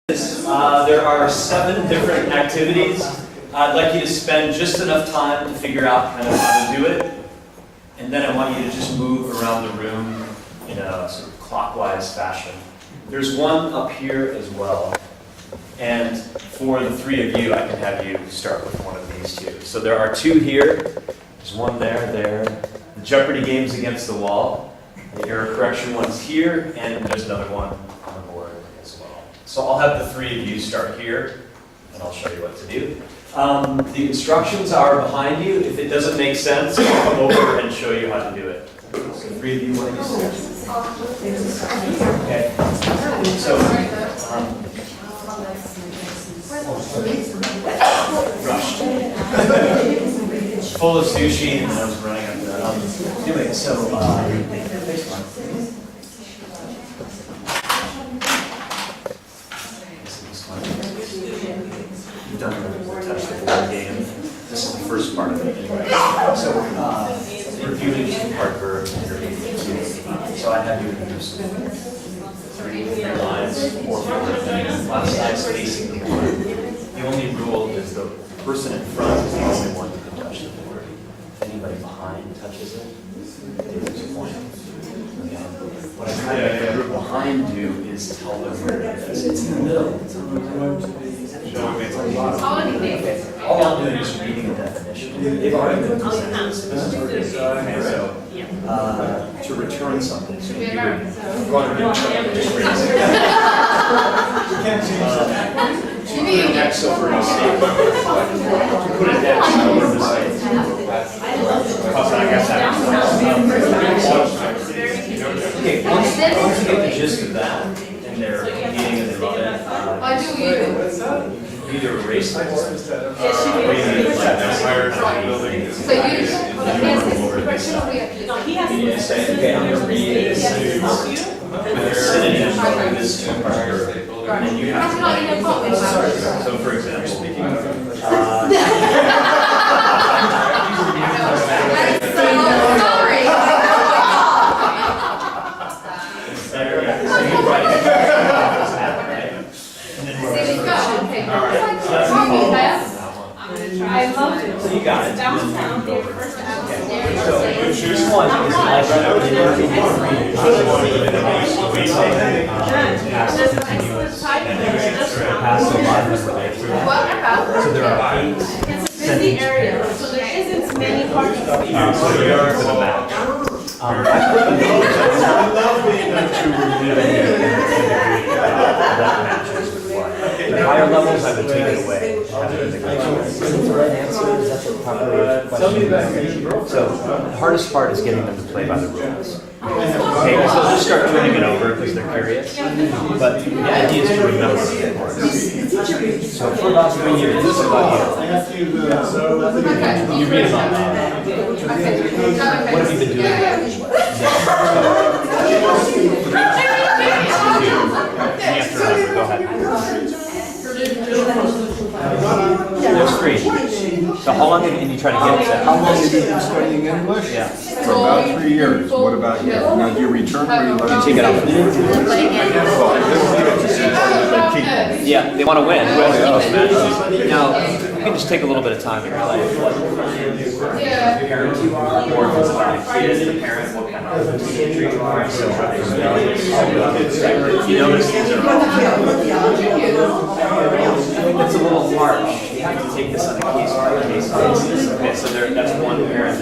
There are 7 different activities. I'd like you to spend just enough time to figure out kind of how to do it. And then I want you to just move around the room in a sort of clockwise fashion. There's one up here as well. And for the 3 of you, I can have you start with one of these 2. So there are 2 here. There's one there. The Jeopardy game's against the wall. The error correction one's here, and there's another one on the board as well. So I'll have the 3 of you start here, and I'll show you what to do. The instructions are behind you. If it doesn't make sense, I'll come over and show you how to do it. So 3 of you want to start. Okay. So, rushed. Full of sushi, and I was running up there. Anyway, so, you've done the touch the board game. This is the first part of it anyway. So, reviewing part verb interview. So I have you introduce 3 lines, 4 last side's facing the board. The only rule is the person in front is the only one who can touch the board. If anybody behind touches it, they lose a point. Okay. What I try to make the group behind do is tell them where it is. It's in the middle. It's on the road. All I'm doing is reading a definition. They've already been presented. This is where it is. Okay, so to return something, so you would go on a to put an X over a mistake. To put an X over a mistake. Because I guess that okay, once you get the gist of that, and they're eating and they love it, either erase them or you say, okay, I'm going to read this with a synonym of this 2-part. And you have to, so for example, so you got it. So this one is like so there are 8 sentences. So there isn't many parts of So you are for the match. I love being that the higher levels, I would take it away. So the hardest part is getting them to play by the rules. Okay, so they'll just start turning it over because they're curious. But the idea is to remember the words. So for about 3 years, this is about you. You read about that. What have you been doing? Go ahead. There's 3. So how long and you try to get to? How long have you been studying English? Yeah. For about 3 years. What about you? Now do you return or you let them take it out? Yeah, they want to win. Now, you can just take a little bit of time in your life. What parent you are, or if it's about a kid, the parent, what kind of teenager you are. So you notice these are all. I think that's a little harsh. You have to take this on a case-by-case basis. Okay, so that's one parent.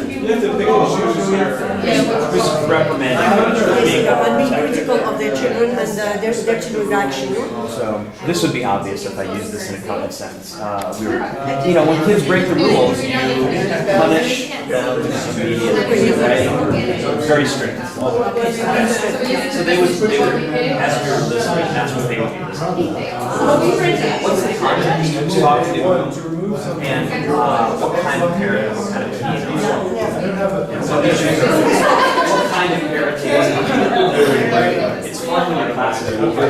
Who's reprimanding being critical of their children and their children's action. So this would be obvious if I used this in a common sentence. When kids break the rules, you punish them immediately, right? Very strict. So they would, as you're listening, that's what they would be listening. What's the context? Talk to them, and what kind of parent, what kind of teen. What kind of parenting? It's fun when your classes are over.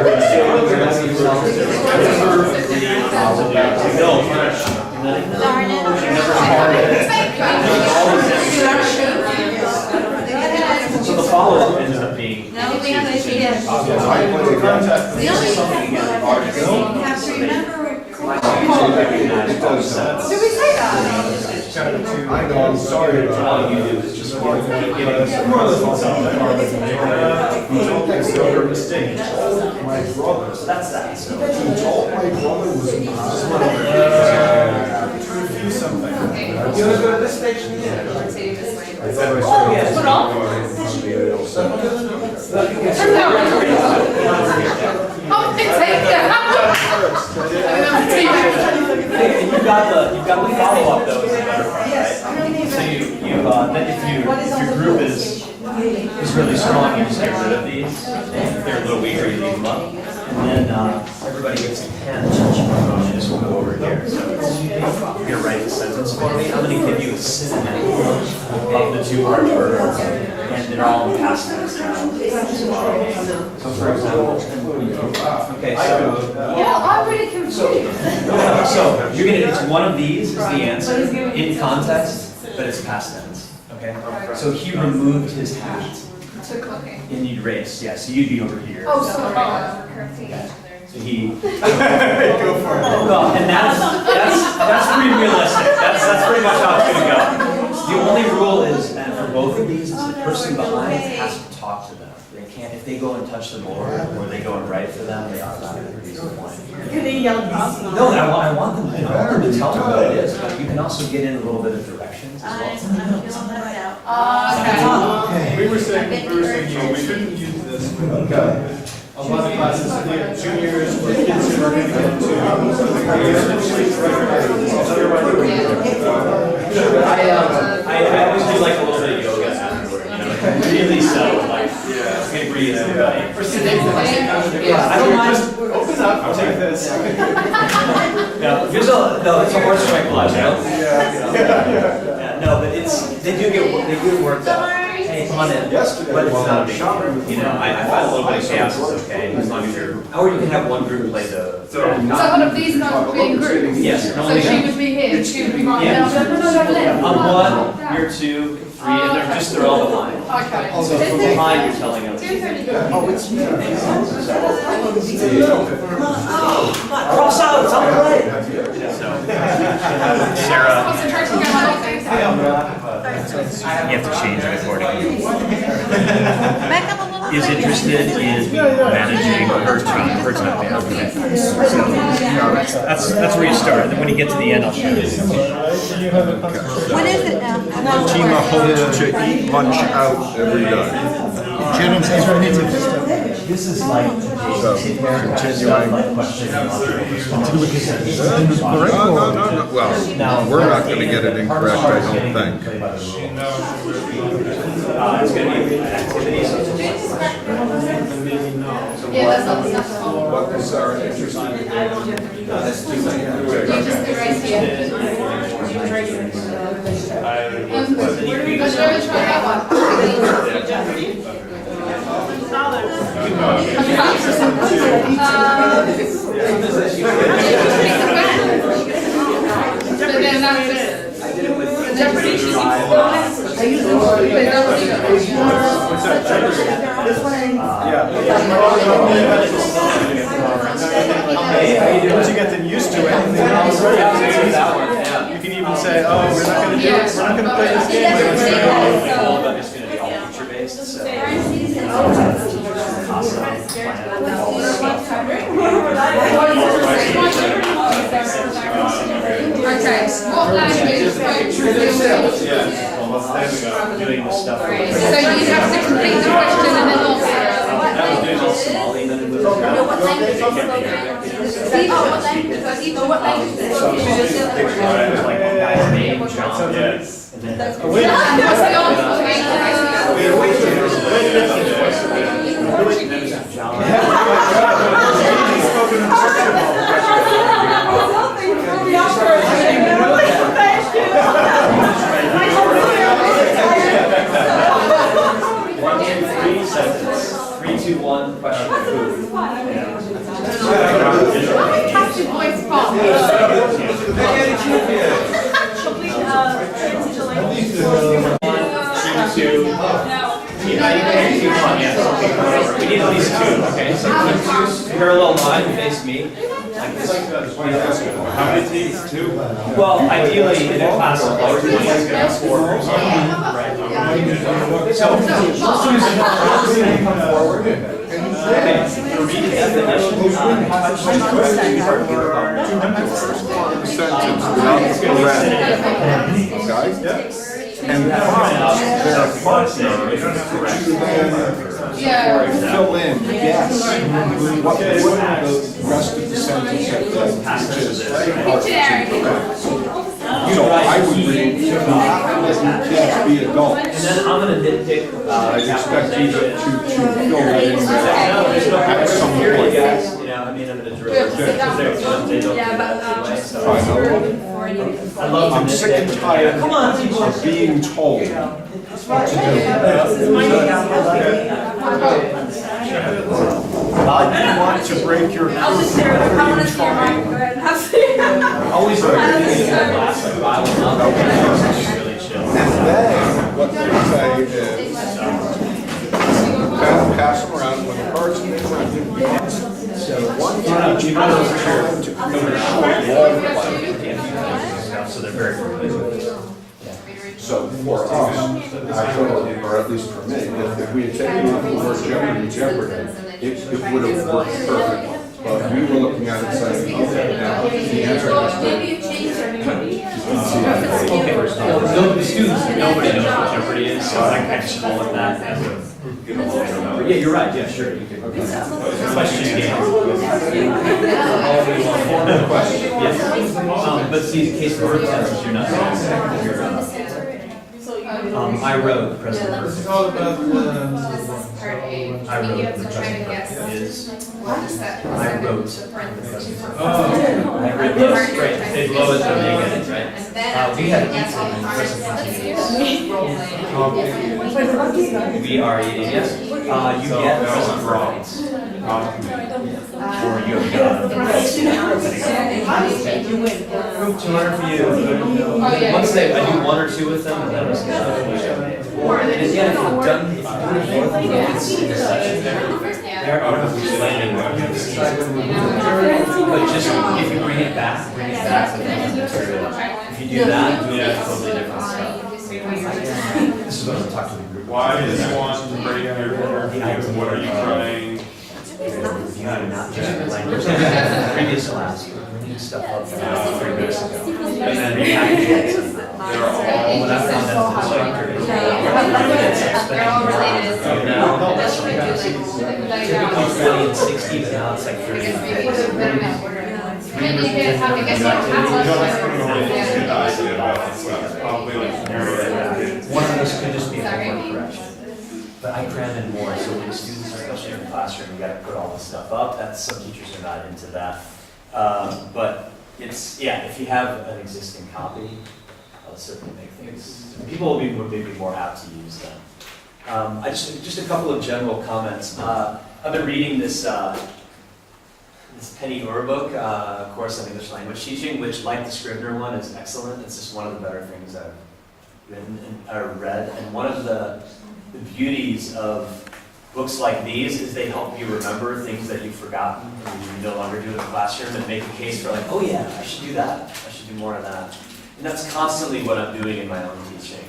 So the follow-up ends up being. No, we have an idea. I play the contact. The only sentence. Did we say that? I know, I'm sorry about All you do is just keep getting mistake. My brother. So that's that. So He told my brother was to refuse something. You want to go to this station? Yeah. Put on? Oh, take that. And you've got the follow-up though is the better part, right? So then if your group is really strong, you just get rid of these. If they're a little weaker, you leave them up. And then everybody gets a pen. And this will go over here. So you're gonna write a sentence for me. I'm gonna give you a synonym of the two hard words, and they're all in past tense now. So for example, okay, so. Yeah, I'm really confused. So you're gonna, it's one of these is the answer in context, but it's past tense, okay? So he removed his hat and you'd race, yeah, so you'd be over here. Oh, so So he. Go for it. Well, and that's pretty realistic. That's pretty much how it's gonna go. The only rule is, and for both of these, is the person behind has to talk to them. They can't, if they go and touch the board or they go and write for them, they automatically lose the point. No, I want them to tell them what it is, but you can also get in a little bit of directions as well. okay. We were saying we shouldn't use this with a lot of classes, juniors or kids who are going to get into I always do like a little bit of yoga afterward, you know, really subtle, like, it's gonna breathe everybody. I don't mind. Open up, I'll take this. No, it's a horse tranquilizer, you know? Yeah, no, but they do work though. Hey, come on in, but it's not a big deal, you know, I find a little bit of chaos is okay, as long as you're, or you can have one group play the. So one of these guys would be in groups? Yes. So she would be here, she would be right Yeah. there. I'm one, you're two, three, and they're all behind. Okay. So from behind, you're telling them. Oh, it's you. Cross out, it's on the way. So, Sarah, Concentration going like this. you have to change the recording. Is interested in managing her time. Okay. That's where you start. Then when you get to the end, I'll show you. What is it now? Fatima hoped to eat lunch out every day. This is like Continuing. No. Well, we're not going to get it incorrect, I don't think. It's going to be activities. Yeah, that's not fun. What is our interest in? You just do right here. But shall we try that one? Once you get them used to it, you can even say, oh, we're not going to do it, we're not going to play this game. But it's going to be all feature-based, so. Okay, what language folks will Doing the stuff. So you have to complete the question and then answer. That was doing all Somali, then it was. What language is it? What language is it? Like one guy's name, John. Yes. And then. What's the Question of food. Captain voice pop. We need at least two, okay? So keep two parallel line, face me, like How many teams? Two? Well, ideally, in a class of like 20, it's gonna have 4 groups. Right. So, come forward. Okay, for reading definition, Sentence without okay? And prompts their partner to then fill in, yes, what the rest of the sentence has been, which is so I would read, do not let your kids be adults. and then I'm gonna nitpick, I expect you to fill that in No, there there's no at some here, point. guys. You know, I mean, I'm gonna drill it. They don't do that anyway, so. I love to I'm sick and nitpick. tired Come on, people. of being told what to do. I want to break your I'll just share it. I want to share mine. Go ahead. Always very good in the class, like Bible knowledge, it's really chill. And then what they say is, pass them around when the cards are in front of you. So one time to come to finish wall play. So they're very familiar with it. So for us, actually, or at least for me, if we had taken off the word Jeopardy, it would have worked perfectly. But we were looking at it saying, okay, now the answer has to Maybe you change your name. The students, nobody knows what Jeopardy is, so I just call it that as a, yeah, you're right, yeah, sure, you can. Question game. question. Yes, but see, in case for tests, you're not. I wrote present perfect. It's all about Part A. I wrote You have to the try to present guess. perfect is. What is that? I wrote. Parentheses. I wrote this, right, they blow it, so they get it, right? We had equal in present continuous. We are eating, yes. You get present perfect. Or you have Group 200 for you. Once I do 1 or 2 with them, and then it's gonna. And again, if you've done, if you do it both, it's in the section there. There are landing. But just, if you bring it back to the material. If you do that, you have totally different stuff. This is what I'm talking to the group. Why does you want to break your review? What are you trying? You had not just language. Previous class, you were bringing stuff up from 3 minutes ago. And then repackaging it. They're all, what I found out the instructor is. They're all related. Typically 20 and 60, but now it's like 30. Maybe you could have, I guess you don't have One of those could just be a homework correction. But I cram in more, so when students are, especially in the classroom, you gotta put all this stuff up. That's, some teachers are not into that. But it's, yeah, if you have an existing copy, I'll certainly make things, people will be maybe more apt to use them. I just a couple of general comments. I've been reading this Penny Orr book, Course on English Language Teaching, which, like the Scrivener one, is excellent. It's just one of the better things I've read. And one of the beauties of books like these is they help you remember things that you've forgotten or you no longer do in the classroom, and make a case for like, oh yeah, I should do that. I should do more of that. And that's constantly what I'm doing in my own teaching.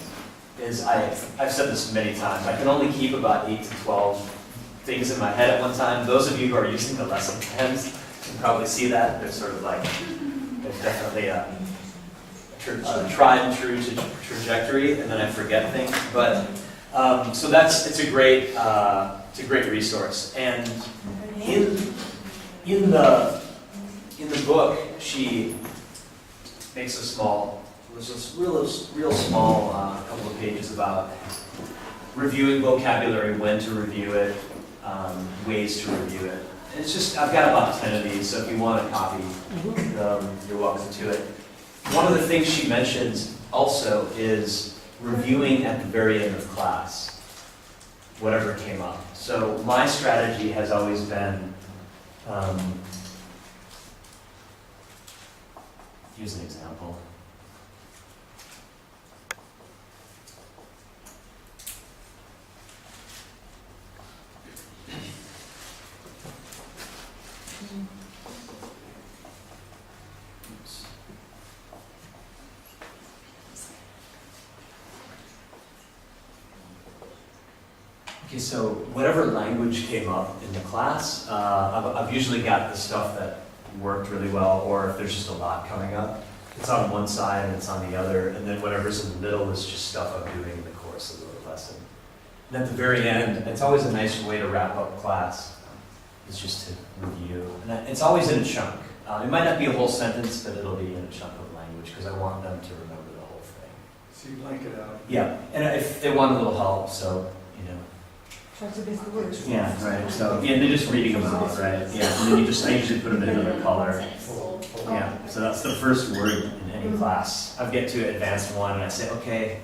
I've said this many times, I can only keep about 8 to 12 things in my head at one time. Those of you who are using the lesson plans can probably see that. There's sort of like, there's definitely a tried and true trajectory, and then I forget things. But so it's a great resource. And in the book, she makes there's this real small couple of pages about reviewing vocabulary, when to review it, ways to review it. And it's just, I've got about 10 of these, so if you want a copy, you're welcome to it. One of the things she mentions also is reviewing at the very end of class, whatever came up. So my strategy has always been, here's an example. Okay, so whatever language came up in the class, I've usually got the stuff that worked really well, or if there's just a lot coming up, it's on one side and it's on the other, and then whatever's in the middle is just stuff I'm doing in the course of the lesson. And at the very end, it's always a nice way to wrap up class, is just to review. And it's always in a chunk. It might not be a whole sentence, but it'll be in a chunk of language, because I want them to remember the whole thing. So you blank it out. Yeah, and if they want a little help, so, you know. Try to get the words. Yeah, right, so, yeah, they're just reading them out, right? Yeah, and then you just, I usually put them in another color. Yeah, so that's the first word in any class. I get to advanced one and I say, okay.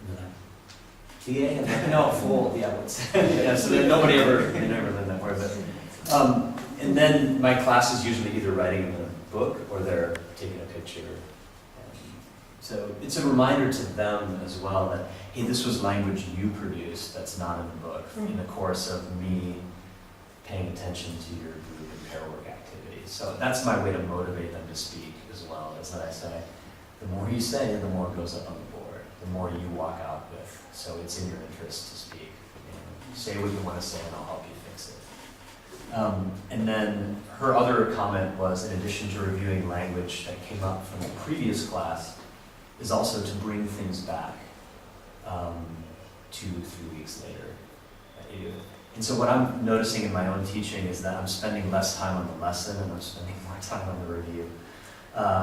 And then I, and I'm like, no, full, yeah, what's, yeah, so then nobody ever, they never learn that word, but, and then my class is usually either writing in the book or they're taking a picture. So it's a reminder to them as well that, hey, this was language you produced that's not in the book, in the course of me paying attention to your group and pair work activities. So that's my way to motivate them to speak as well, is that I say, the more you say, the more goes up on the board, the more you walk out with. So it's in your interest to speak. Say what you want to say and I'll help you fix it. And then her other comment was, in addition to reviewing language that came up from the previous class, is also to bring things back 2-3 weeks later. And so what I'm noticing in my own teaching is that I'm spending less time on the lesson and I'm spending more time on the review.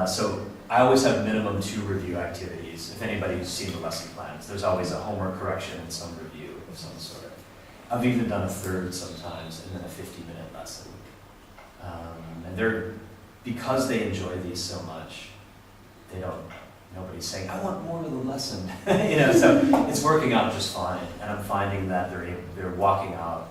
So I always have minimum 2 review activities. If anybody's seen the lesson plans, there's always a homework correction and some review of some sort. I've even done a third sometimes, and then a 50-minute lesson. And they're, because they enjoy these so much, nobody's saying, I want more of the lesson. You know, so it's working out just fine. And I'm finding that they're walking out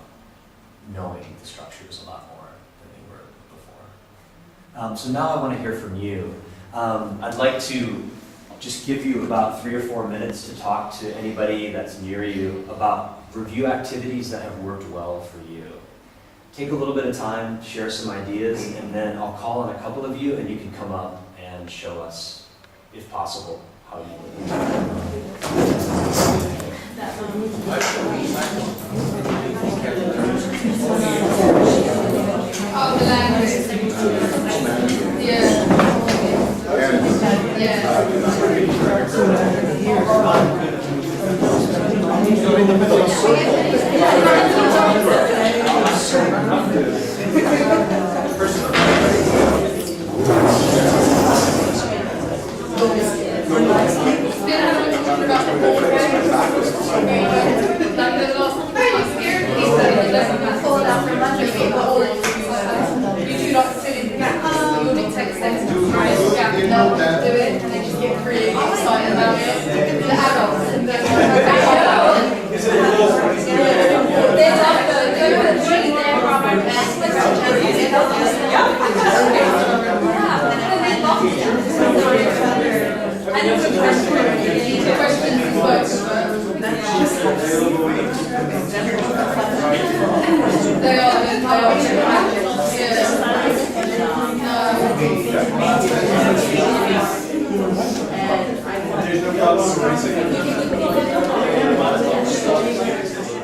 knowing the structures a lot more than they were before. So now I want to hear from you. I'd like to just give you about 3 or 4 minutes to talk to anybody that's near you about review activities that have worked well for you. Take a little bit of time, share some ideas, and then I'll call on a couple of you and you can come up and show us, if possible, how you would. Oh, the language. Yeah.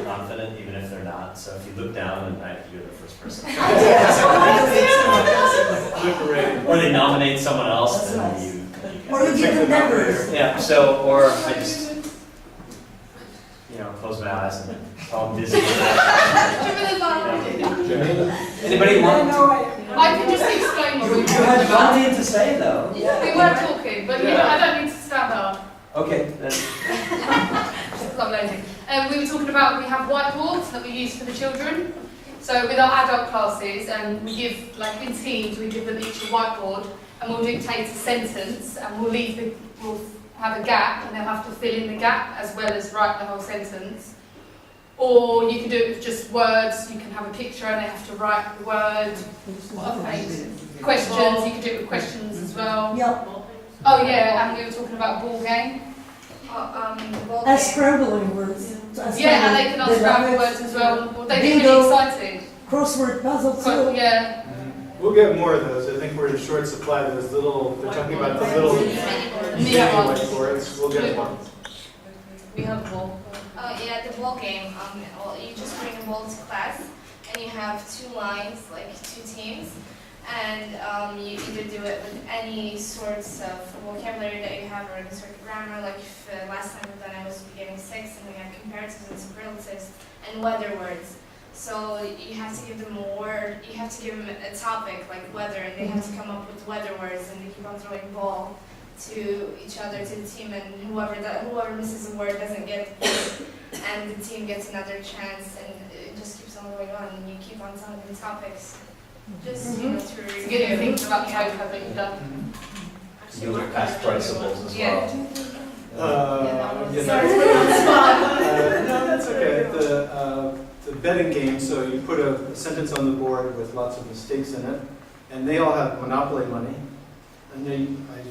Confident, even if they're not. So if you look down and you're the first person. Or they nominate someone else, then you Or you give them numbers. Yeah, so, or I just, close my eyes and call them busy. Anybody want to? I can just explain what we You had nothing to say though. We were talking, but I don't need to stand up. Okay, then. Stop loading. We were talking about, we have whiteboards that we use for the children. So with our adult classes, we give, like in teams, we give them each a whiteboard and we'll dictate a sentence and we'll have a gap and they'll have to fill in the gap as well as write the whole sentence. Or you can do it with just words, you can have a picture and they have to write the word. Questions, you can do it with questions as well. Yep. Oh yeah, and we were talking about a ball game. As scrambling words. Yeah, and they can ask scramble words as well. They get really excited. Crossword puzzle too. Yeah. We'll get more of those. I think we're in short supply of those little, they're talking about the little mini whiteboards. We'll get one. We have a ball. Oh yeah, the ball game. Well, each ball to class, and you have 2 lines, like 2 teams, and you either do it with any sorts of vocabulary that you have or any sort of grammar, like if, last time we done it was beginning 6, and we had comparatives and superlatives and weather words. So you have to give them a word, you have to give them a topic like weather, and they have to come up with weather words, and they keep on throwing ball to each other, to the team, and whoever misses a word doesn't get it, and the team gets another chance, and it just keeps on going on, and you keep on telling them topics. Just, you know, to To get you thinking about the vocab that you've done. You look past principles as Yeah. well. Yeah, Sorry to put you on the spot. no, that's okay. The betting game, so you put a sentence on the board with lots of mistakes in it, and they all have Monopoly money, and I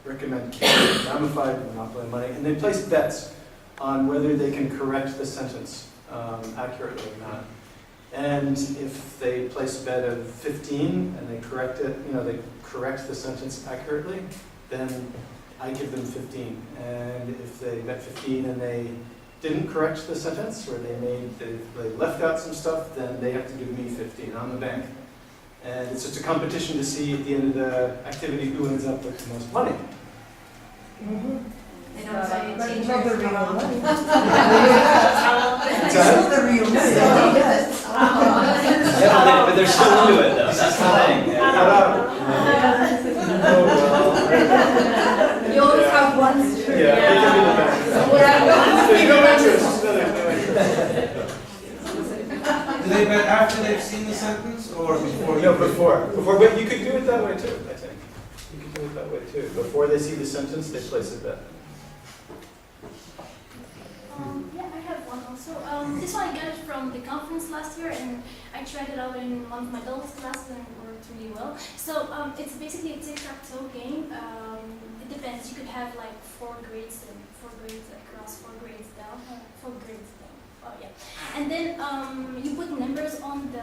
recommend keeping ramified Monopoly money, and they place bets on whether they can correct the sentence accurately or not. And if they place a bet of 15 and they correct it, you know, they correct the sentence accurately, then I give them 15. And if they bet 15 and they didn't correct the sentence, or they left out some stuff, then they have to give me 15 on the bank. And it's just a competition to see at the end of the activity who ends up with the most money. They don't tell you But teachers not the real how- money. What's It's that? not the real money. Yeah, but they're still into it though, that's the thing. Cut out. Oh, well. You always Yeah. have one. Yeah, they give me the bank. There's no interest. No, there's no interest. Do they bet after they've seen the sentence or before? No, before, but you could do it that way too, I think. You could do it that way too. Before they see the sentence, they place a bet. Yeah, I have one also. This one I got it from the conference last year, and I tried it out in one of my daughter's classes, and it worked really well. So it's basically a tic-tac-toe game. It depends. You could have like 4 grades across, 4 grades down, 4 grades down. Oh yeah. And then you put numbers on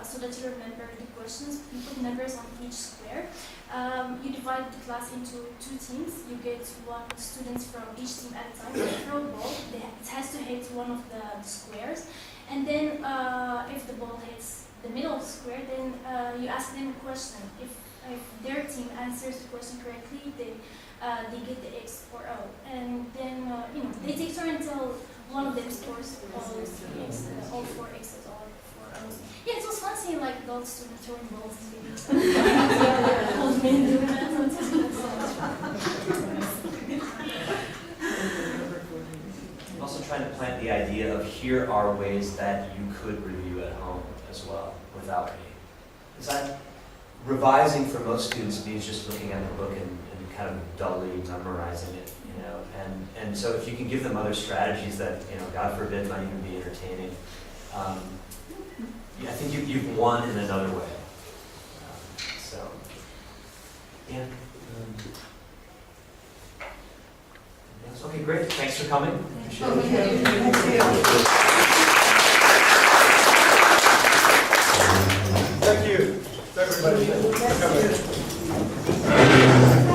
so that you remember the questions. You put numbers on each square. You divide the class into 2 teams. You get 1 students from each team at a time. They throw a ball. It has to hit one of the squares. And then if the ball hits the middle square, then you ask them a question. If their team answers the question correctly, they get the X or O. And then they take turn until one of them scores all 3 X's, all 4 X's, all 4 O's. Yeah, it was fun seeing like adult students throwing balls and old men doing that. So it's so much I'm also trying to plant the idea of here are ways that you could review at home as well without me. Is that revising for most students means just looking at the book and kind of dully memorizing it, you know, and so if you can give them other strategies that, you know, God forbid might even be entertaining, yeah, I think you've won in another way. So, yeah. Okay, great. Thanks for coming. Appreciate it. Thank you, everybody, for coming.